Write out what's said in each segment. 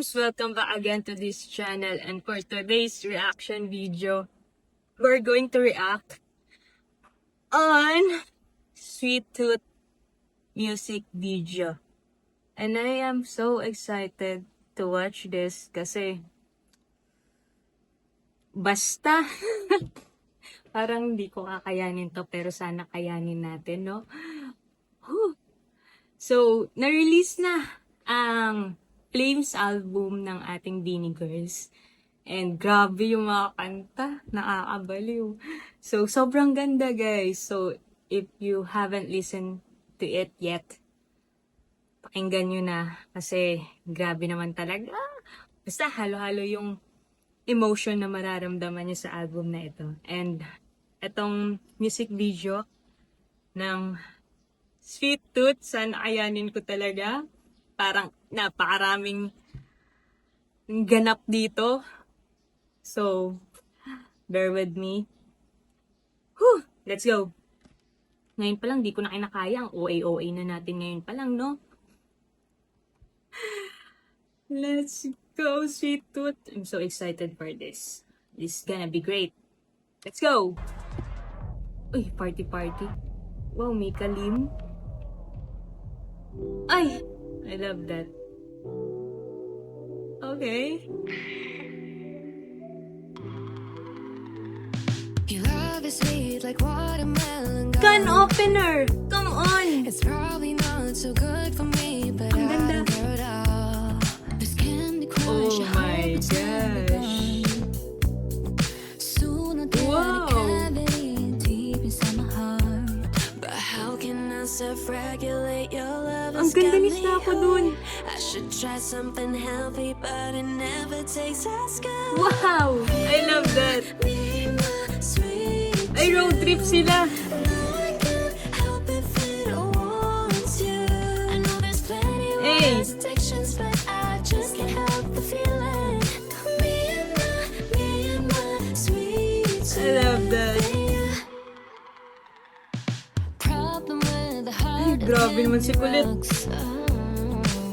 guys! Welcome back again to this channel, and for today's reaction video, we're going to react on Sweet Tooth music video. And I am so excited to watch this kasi basta parang hindi ko kakayanin to, pero sana kayanin natin, no? Whew. So, na-release na ang Flames album ng ating Beanie Girls. And grabe yung mga kanta, nakakabaliw. So, sobrang ganda, guys. So, if you haven't listened to it yet, pakinggan nyo na. Kasi grabe naman talaga. Basta halo-halo yung emotion na mararamdaman nyo sa album na ito. And itong music video ng Sweet Tooth, sana kayanin ko talaga. Parang napakaraming ganap dito. So, bear with me. Whew! Let's go! Ngayon pa lang, di ko na kinakaya. Ang OA-OA na natin ngayon pa lang, no? Let's go, Sweet Tooth. I'm so excited for this. This is gonna be great. Let's go! Uy, party-party. Wow, may kalim. Ay! I love that. Okay. Your love is sweet like watermelon. Can opener! Come on! It's probably not so good for me, but Ang I ganda. don't care at all. This Candy Crush, Oh I my hope it's never gosh. gone. Soon I'll get Wow. a cavity deep inside my heart. But how can I self-regulate your love? Ang has ganda got ni me Snako hooked. dun. I should try something healthy, but it never tastes as good. Wow! I love that. Be my sweet Ay, road trip sila. I can't help it if I want you. I know there's plenty of Hey. addictions, but I just can't help the feeling. Me and my sweet I love that. problem with the Ay, heart. grabe naman si Kulit.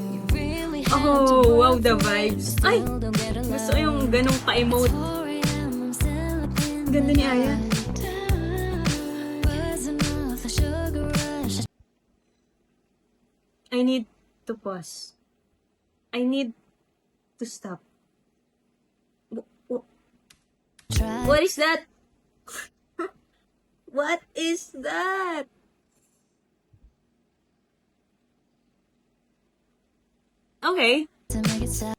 You really have Oh, to wow, work the for it, vibes. still Ay, don't get a gusto love. yung ganong pa-emote. 4 a.m., I'm still up in Ganda the ni Aya. night. Wasn't off the sugar rush. I need to pause. I need to stop. Try What is that? What is that? Okay. to make it sound.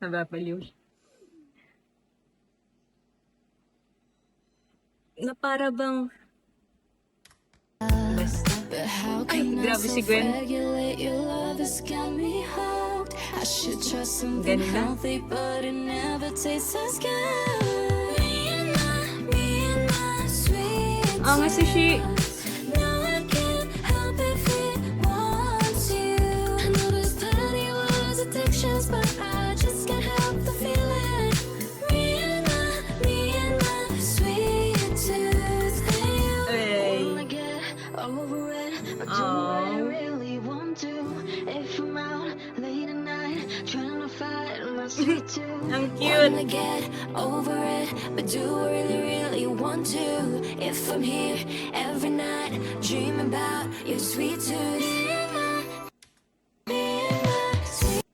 Nababaliw. Na para bang... Basta. But how Ay, can I grabe si Gwen. self-regulate your love has got me hooked. I should try something Ganda. healthy, but it never tastes as good. Me and my sweet Ah, nga si Shi. tooth. No, I can't help it if it wants you. I know there's plenty of words, addictions, but I just can't help the feeling. Me and my sweet tooth. And you Ay. wanna get over it, but do Aw. I really want to? If I'm out late at night, trying to fight my sweet tooth. Ang cute. Wanna get over it, but do I really want to? If I'm here every night, dreaming about your sweet tooth.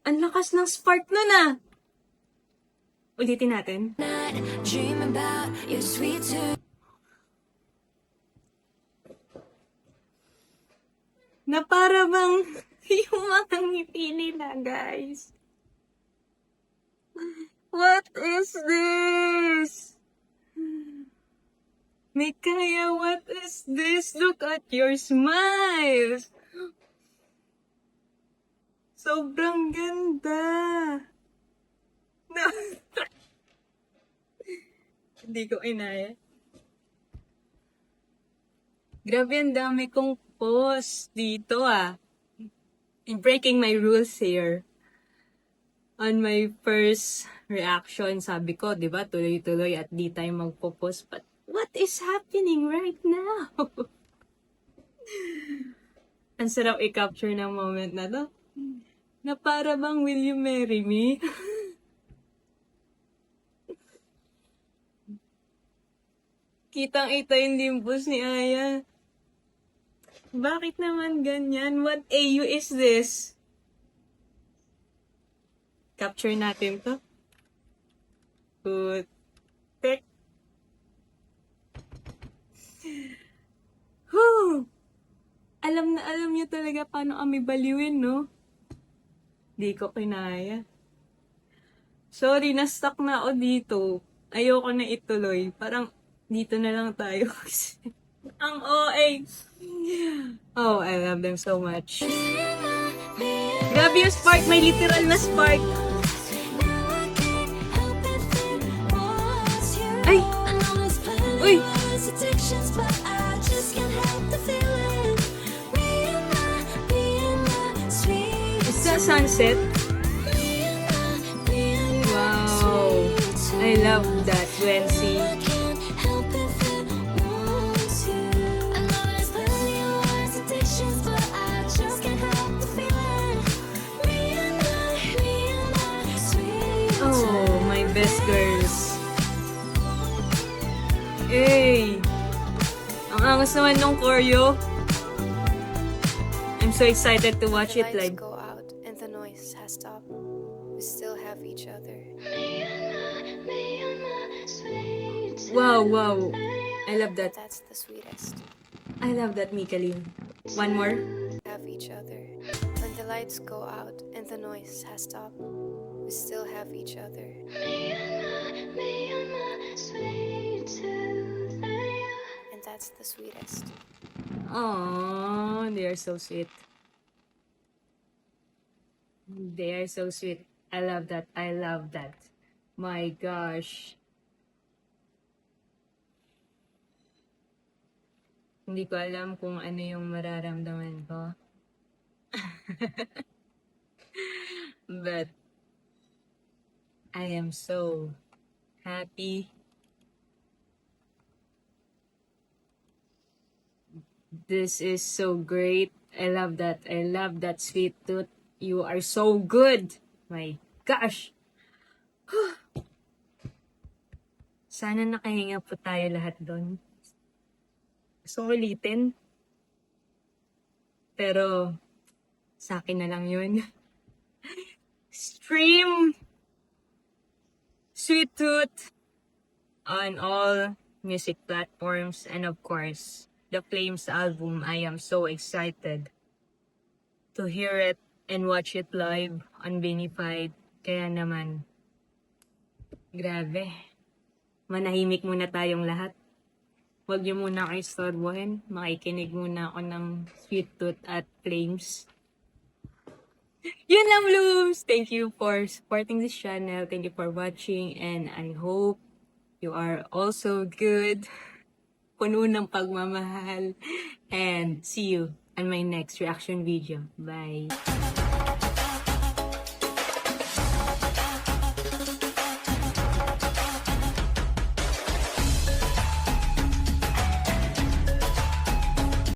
Ang lakas ng spark nun ah. Ulitin natin. Night, dreaming about your sweet tooth. Na para bang yung mga ngiti nila, guys. What is this? Mikaya, what is this? Look at your smiles. Sobrang ganda. No. Hindi ko inaya. Grabe, ang dami kong post dito ah. I'm breaking my rules here. On my first reaction, sabi ko, di ba, tuloy-tuloy at di tayo magpo-post. But what is happening right now? Ang sarap i-capture ng moment na to. Na para bang Will You Marry Me? Kitang-kita yung dimples ni Aya. Bakit naman ganyan? What AU is this? Capture natin to. Putek. Whew! Alam na alam niyo talaga paano kami baliwin, no? Di ko kinaya. Sorry, na-stuck na ako dito. Ayoko na ituloy. Parang dito na lang tayo. Ang OA. Oh, I love them so much. Grabe yung spark. May literal na spark. Ay! Uy! Is that sunset? Wow! I love that, Gwency. Oh, my best girls. Hey! Ang angas naman nung choreo. I'm so excited to watch it Lights live. go out and the noise has stopped. We still have each other. Wow, wow. I love that. That's the sweetest. I love that, Mikaelin. One more. Have each other. When the lights go out and the noise has stopped. We still have each other. And that's the sweetest. Aww, they are so sweet. They are so sweet. I love that. I love that. My gosh. Hindi ko alam kung ano yung mararamdaman ko. But I am so happy. This is so great. I love that. I love that, Sweet Tooth. You are so good. My gosh. Sana nakahinga po tayo lahat doon. Gusto ko ulitin. Pero, sa akin na lang yun. Stream Sweet Tooth on all music platforms, and of course, the Flames album. I am so excited to hear it and watch it live on Vinified. Kaya naman, grabe. Manahimik muna tayong lahat. Huwag niyo muna kayo istorbohin. Makikinig muna ako ng Sweet Tooth at Flames. Yun lang, Blooms! Thank you for supporting this channel. Thank you for watching. And I hope you are also good. Puno ng pagmamahal. And see you on my next reaction video. Bye!